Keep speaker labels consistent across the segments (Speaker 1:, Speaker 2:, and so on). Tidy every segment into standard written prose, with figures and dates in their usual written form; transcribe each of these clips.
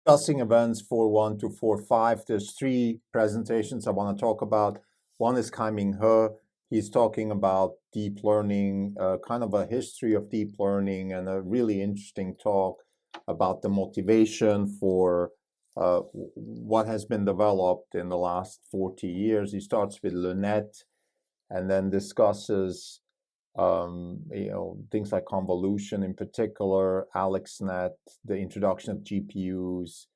Speaker 1: Discussing events 4.1 to 4.5. There's three presentations I want to talk about. One is Kaiming He. He's talking about deep learning, kind of a history of deep learning, and a really interesting talk about the motivation for what has been developed in the last 40 years. He starts with LLMs and then discusses things like convolution in particular, ResNet, the introduction of GPUs,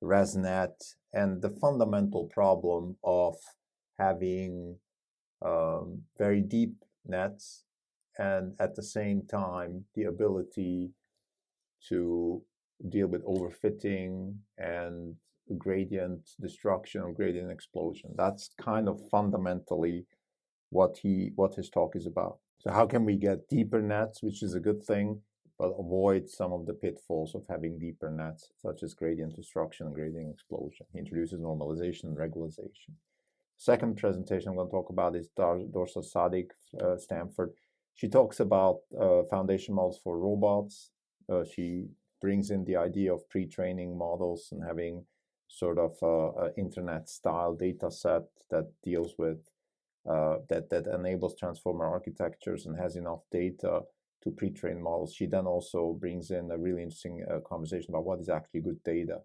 Speaker 1: ResNet, and the fundamental problem of having very deep nets and at the same time the ability to deal with overfitting and gradient destruction or gradient explosion. That's kind of fundamentally what his talk is about. So how can we get deeper nets, which is a good thing, but avoid some of the pitfalls of having deeper nets, such as gradient destruction and gradient explosion? He introduces normalization and regularization. Second presentation I'm going to talk about is Dorsa Sadigh, Stanford. She talks about foundation models for robots. She brings in the idea of pre-training models and having sort of an internet-style data set that deals with that enables transformer architectures and has enough data to pre-train models. She then also brings in a really interesting conversation about what is actually good data.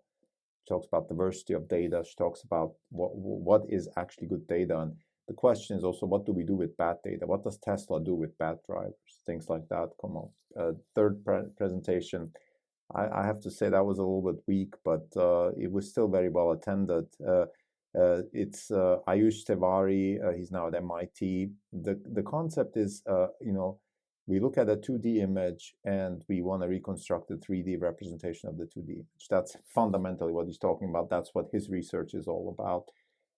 Speaker 1: She talks about diversity of data. She talks about what is actually good data. And the question is also, what do we do with bad data? What does Tesla do with bad drivers? Things like that come up. Third presentation, I have to say that was a little bit weak, but it was still very well attended. It's Ayush Tiwari. He's now at MIT. The concept is, we look at a 2D image and we want to reconstruct the 3D representation of the 2D image. That's fundamentally what he's talking about. That's what his research is all about.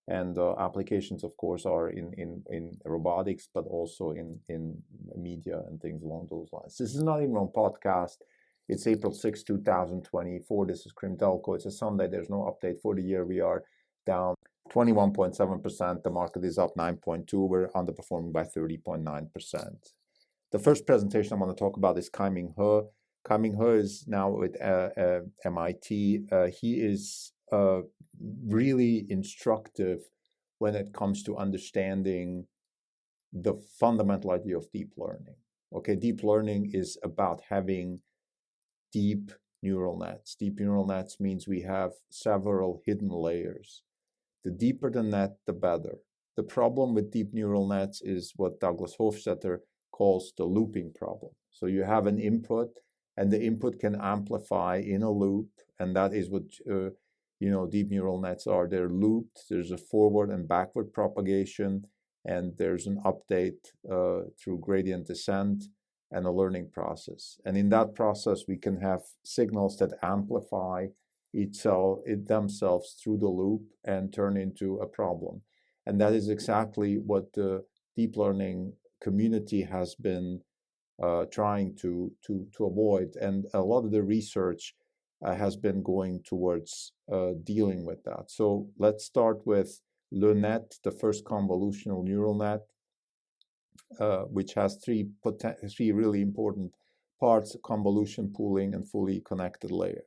Speaker 1: And applications, of course, are in robotics, but also in media and things along those lines. This is not even on podcast. It's April 6, 2024. This is Krim Delco. It's a Sunday. There's no update for the year. We are down 21.7%. The market is up 9.2%. We're underperforming by 30.9%. The first presentation I want to talk about is Kaiming He. Kaiming He is now with MIT. He is really instructive when it comes to understanding the fundamental idea of deep learning. Okay, deep learning is about having deep neural nets. Deep neural nets means we have several hidden layers. The deeper the net, the better. The problem with deep neural nets is what Douglas Hofstadter calls the looping problem. So you have an input, and the input can amplify in a loop, and that is what deep neural nets are. They're looped. There's a forward and backward propagation, and there's an update through gradient descent and a learning process. And in that process, we can have signals that amplify themselves through the loop and turn into a problem. And that is exactly what the deep learning community has been trying to avoid. And a lot of the research has been going towards dealing with that. So let's start with LLMs, the first convolutional neural net, which has three really important parts: convolution, pooling, and fully connected layer.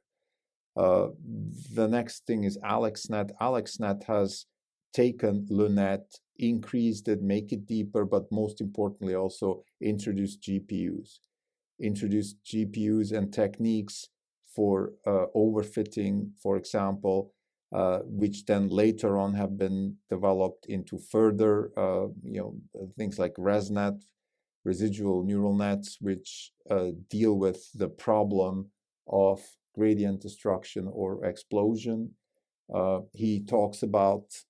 Speaker 1: The next thing is AlexNet. AlexNet has taken LLMs, increased it, make it deeper, but most importantly also introduced GPUs. Introduced GPUs and techniques for overfitting, for example, which then later on have been developed into further, things like ResNet, residual neural nets, which deal with the problem of gradient destruction or explosion. He talks about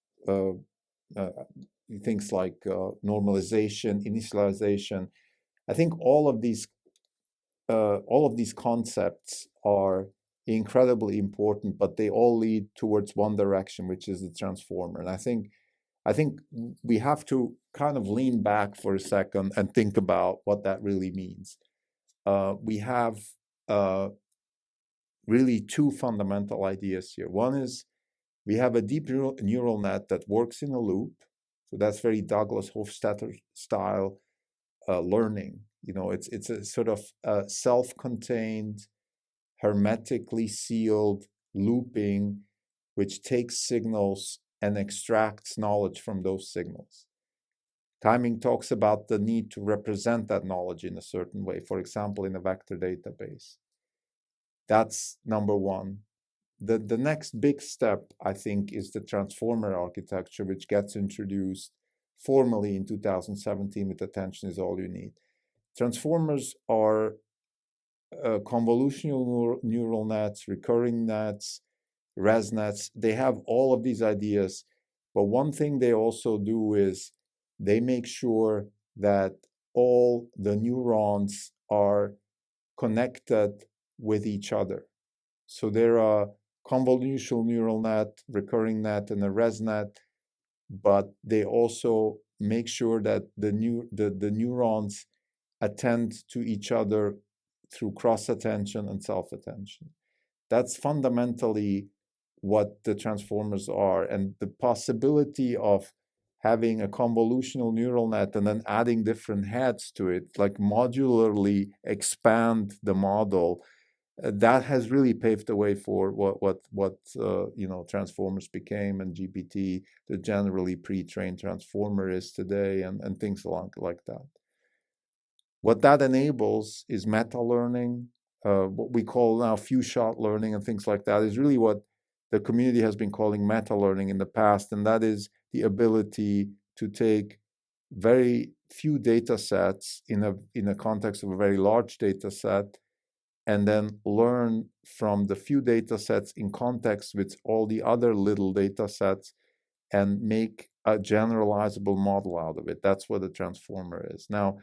Speaker 1: things like normalization, initialization. I think all of these concepts are incredibly important, but they all lead towards one direction, which is the transformer. And I think we have to kind of lean back for a second and think about what that really means. We have really two fundamental ideas here. One is we have a deep neural net that works in a loop. So that's very Douglas Hofstadter style learning. It's a sort of self-contained, hermetically sealed looping, which takes signals and extracts knowledge from those signals. Kaiming talks about the need to represent that knowledge in a certain way, for example, in a vector database. That's number one. The next big step, I think, is the transformer architecture, which gets introduced formally in 2017 with Attention is All You Need. Transformers are convolutional neural nets, recurring nets, ResNets. They have all of these ideas, but one thing they also do is they make sure that all the neurons are connected with each other. So there are convolutional neural net, recurring net, and a ResNet, but they also make sure that the neurons attend to each other through cross-attention and self-attention. That's fundamentally what the transformers are. And the possibility of having a convolutional neural net and then adding different heads to it, like modularly expand the model, that has really paved the way for what transformers became, and GPT, the generally pre-trained transformer, is today, and things like that. What that enables is meta learning, what we call now few-shot learning and things like that, is really what the community has been calling meta learning in the past, and that is the ability to take very few data sets in a context of a very large data set, and then learn from the few data sets in context with all the other little data sets and make a generalizable model out of it. That's what a transformer is. Now,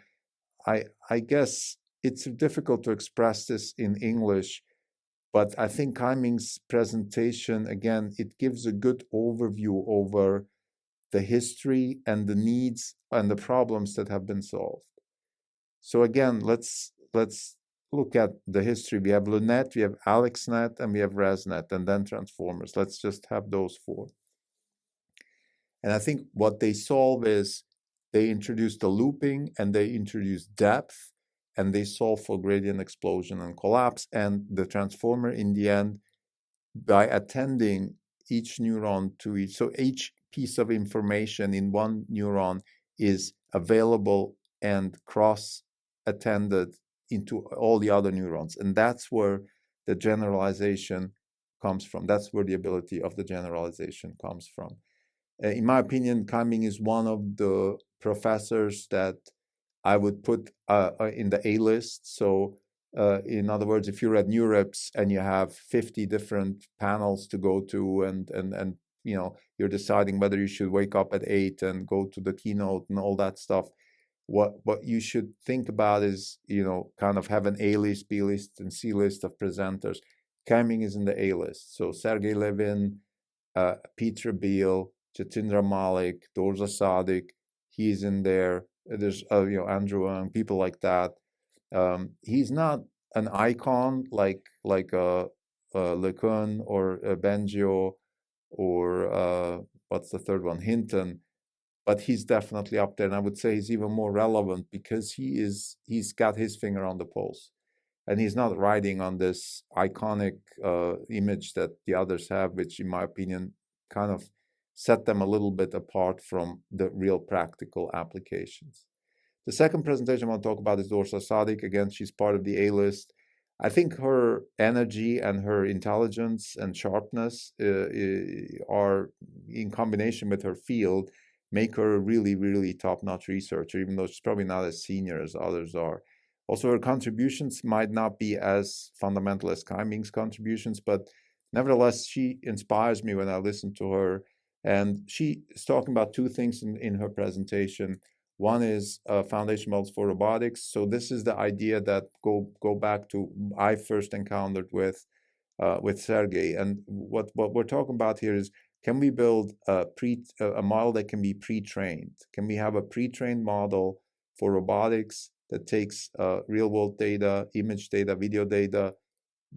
Speaker 1: I guess it's difficult to express this in English, but I think Kaiming's presentation, again, it gives a good overview over the history and the needs and the problems that have been solved. So again, let's look at the history. We have LeNet, we have AlexNet, and we have ResNet, and then transformers. Let's just have those four. And I think what they solve is they introduce the looping, and they introduce depth, and they solve for gradient explosion and collapse. And the transformer, in the end, by attending each neuron to each, so each piece of information in one neuron is available and cross-attended into all the other neurons. And that's where the generalization comes from. That's where the ability of the generalization comes from. In my opinion, Kaiming is one of the professors that I would put in the A list. So in other words, if you're at NeurIPS and you have 50 different panels to go to, and you're deciding whether you should wake up at 8 and go to the keynote and all that stuff, what you should think about is, kind of have an A list, B list, and C list of presenters. Kaiming is in the A list. So Sergey Levin, Peter Beal, Jatindra Malik, Dorsa Sadigh, he's in there. There's Andrew and people like that. He's not an icon like LeCun or Bengio or what's the third one, Hinton, but he's definitely up there. And I would say he's even more relevant because he's got his finger on the pulse, and he's not riding on this iconic image that the others have, which in my opinion kind of set them a little bit apart from the real practical applications. The second presentation I want to talk about is Dorsa Sadigh. Again, she's part of the A-list. I think her energy and her intelligence and sharpness are, in combination with her field, make her a really, really top-notch researcher, even though she's probably not as senior as others are. Also, her contributions might not be as fundamental as Kaiming's contributions, but nevertheless, she inspires me when I listen to her. And she is talking about two things in her presentation. One is foundation models for robotics. So this is the idea that go back to I first encountered with Sergey. And what we're talking about here is, can we build a model that can be pre-trained? Can we have a pre-trained model for robotics that takes real-world data, image data, video data,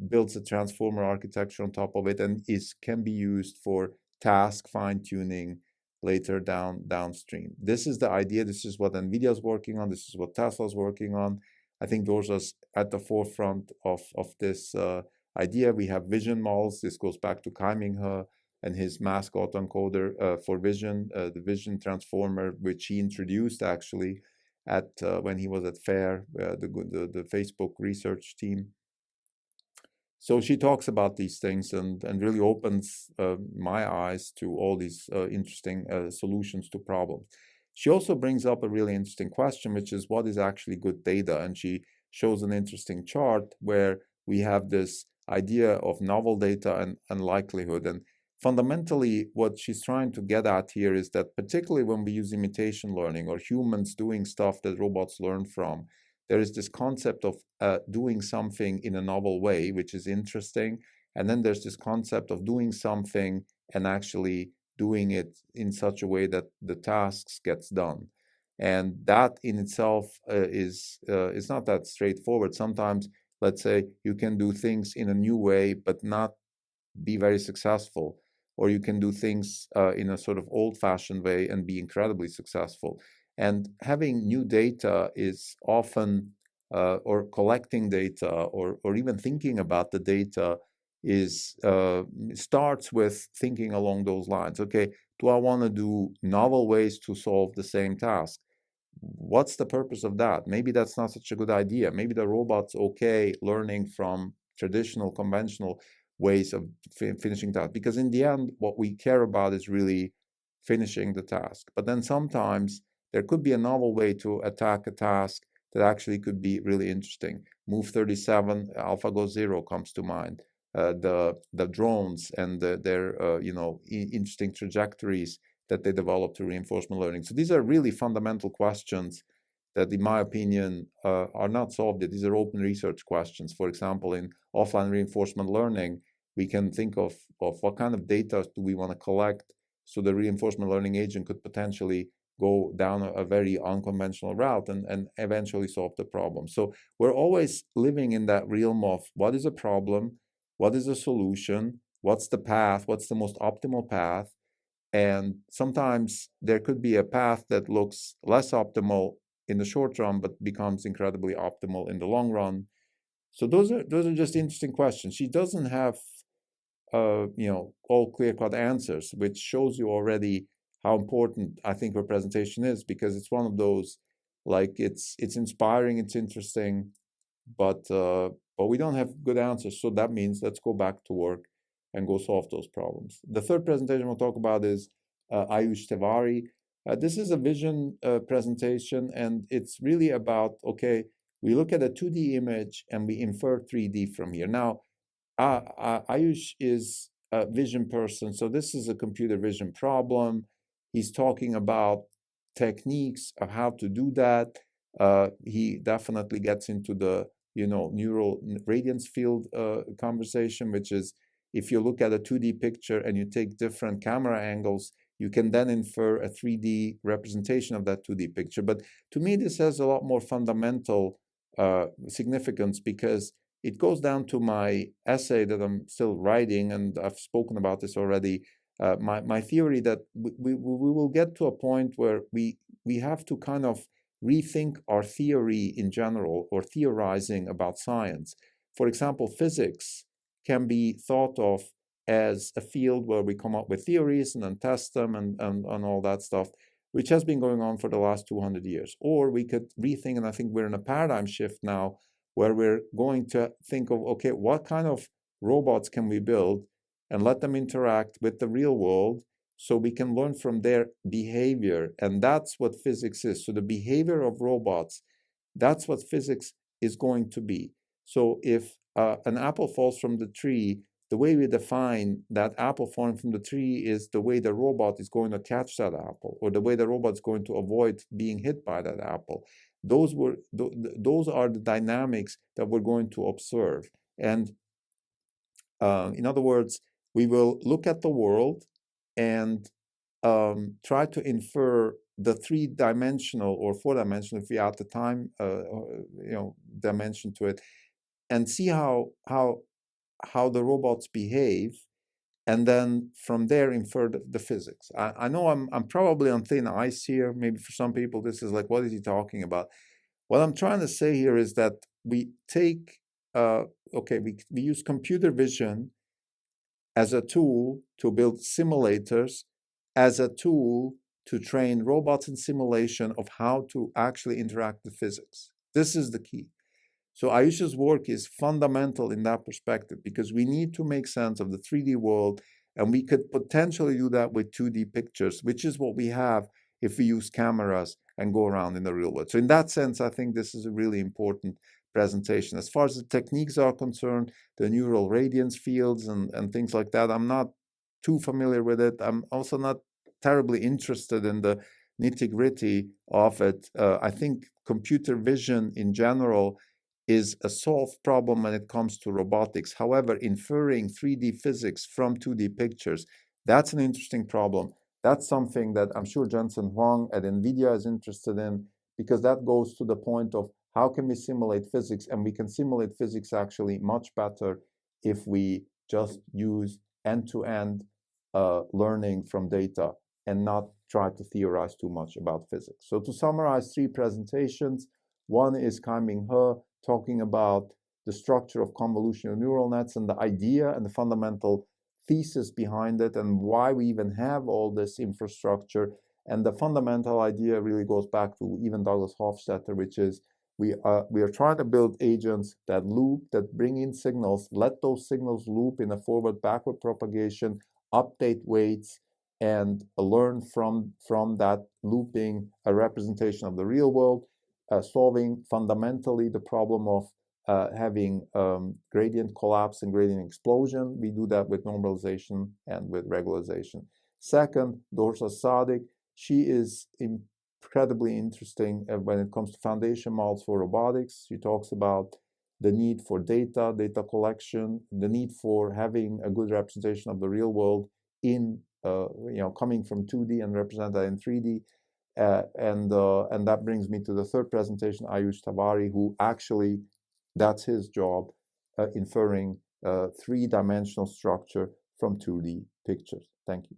Speaker 1: builds a transformer architecture on top of it, and can be used for task fine-tuning later downstream. This is the idea. This is what NVIDIA is working on. This is what Tesla is working on. I think Dorsa's at the forefront of this idea. We have vision models. This goes back to Kaiming He and his mask autoencoder for vision, the vision transformer, which he introduced actually at when he was at FAIR, the Facebook research team. So she talks about these things and really opens my eyes to all these interesting solutions to problems. She also brings up a really interesting question, which is what is actually good data? And she shows an interesting chart where we have this idea of novel data and likelihood. And fundamentally, what she's trying to get at here is that particularly when we use imitation learning or humans doing stuff that robots learn from, there is this concept of doing something in a novel way, which is interesting. And then there's this concept of doing something and actually doing it in such a way that the tasks gets done. And that in itself is not that straightforward. Sometimes, let's say, you can do things in a new way, but not be very successful, or you can do things in a sort of old-fashioned way and be incredibly successful. And having new data is often, or collecting data, or even thinking about the data is starts with thinking along those lines. Okay, do I want to do novel ways to solve the same task? What's the purpose of that? Maybe that's not such a good idea. Maybe the robot's okay learning from traditional, conventional ways of finishing tasks. Because in the end, what we care about is really finishing the task. But then sometimes there could be a novel way to attack a task that actually could be really interesting. Move 37, AlphaGo Zero comes to mind. The drones and their interesting trajectories that they develop through reinforcement learning. So these are really fundamental questions that, in my opinion, are not solved yet. These are open research questions. For example, in offline reinforcement learning, we can think of what kind of data do we want to collect so the reinforcement learning agent could potentially go down a very unconventional route and eventually solve the problem. So we're always living in that realm of what is a problem, what is a solution, what's the path, what's the most optimal path. And sometimes there could be a path that looks less optimal in the short run, but becomes incredibly optimal in the long run. So those are just interesting questions. She doesn't have all clear-cut answers, which shows you already how important I think her presentation is, because it's one of those, like, it's inspiring, it's interesting, but we don't have good answers. So that means let's go back to work and go solve those problems. The third presentation we'll talk about is Ayush Tiwari. This is a vision presentation, and it's really about, okay, we look at a 2D image and we infer 3D from here. Now, Ayush is a vision person, so this is a computer vision problem. He's talking about techniques of how to do that. He definitely gets into the neural radiance field conversation, which is if you look at a 2D picture and you take different camera angles, you can then infer a 3D representation of that 2D picture. But to me, this has a lot more fundamental significance, because it goes down to my essay that I'm still writing, and I've spoken about this already. My theory that we will get to a point where we have to kind of rethink our theory in general, or theorizing about science. For example, physics can be thought of as a field where we come up with theories and then test them and all that stuff, which has been going on for the last 200 years. Or we could rethink, and I think we're in a paradigm shift now, where we're going to think of, okay, what kind of robots can we build and let them interact with the real world so we can learn from their behavior. And that's what physics is. So the behavior of robots, that's what physics is going to be. So if an apple falls from the tree, the way we define that apple falling from the tree is the way the robot is going to catch that apple, or the way the robot is going to avoid being hit by that apple. Those are the dynamics that we're going to observe. And in other words, we will look at the world and try to infer the three-dimensional or four-dimensional, if we add the time dimension to it, and see how the robots behave, and then from there infer the physics. I know I'm probably on thin ice here. Maybe for some people this is like, what is he talking about? What I'm trying to say here is that we take okay, we use computer vision as a tool to build simulators, as a tool to train robots in simulation of how to actually interact with physics. This is the key. So Ayusha's work is fundamental in that perspective because we need to make sense of the 3D world, and we could potentially do that with 2D pictures, which is what we have if we use cameras and go around in the real world. So in that sense, I think this is a really important presentation. As far as the techniques are concerned, the neural radiance fields and things like that, I'm not too familiar with it. I'm also not terribly interested in the nitty-gritty of it. I think computer vision in general is a solved problem when it comes to robotics. However, inferring 3D physics from 2D pictures, that's an interesting problem. That's something that I'm sure Jensen Huang at NVIDIA is interested in, because that goes to the point of how can we simulate physics, and we can simulate physics actually much better if we just use end-to-end learning from data and not try to theorize too much about physics. So to summarize 3 presentations, one is Kaiming He talking about the structure of convolutional neural nets and the idea and the fundamental thesis behind it and why we even have all this infrastructure. And the fundamental idea really goes back to even Douglas Hofstadter, which is we are trying to build agents that loop, that bring in signals, let those signals loop in a forward-backward propagation, update weights, and learn from that looping a representation of the real world, solving fundamentally the problem of having gradient collapse and gradient explosion. We do that with normalization and with regularization. Second, Dorsa Sadigh, she is incredibly interesting when it comes to foundation models for robotics. She talks about the need for data collection, the need for having a good representation of the real world in, coming from 2D and represent that in 3D. And that brings me to the third presentation, Ayush Tawari, who actually, that's his job, inferring 3-dimensional structure from 2D pictures. Thank you.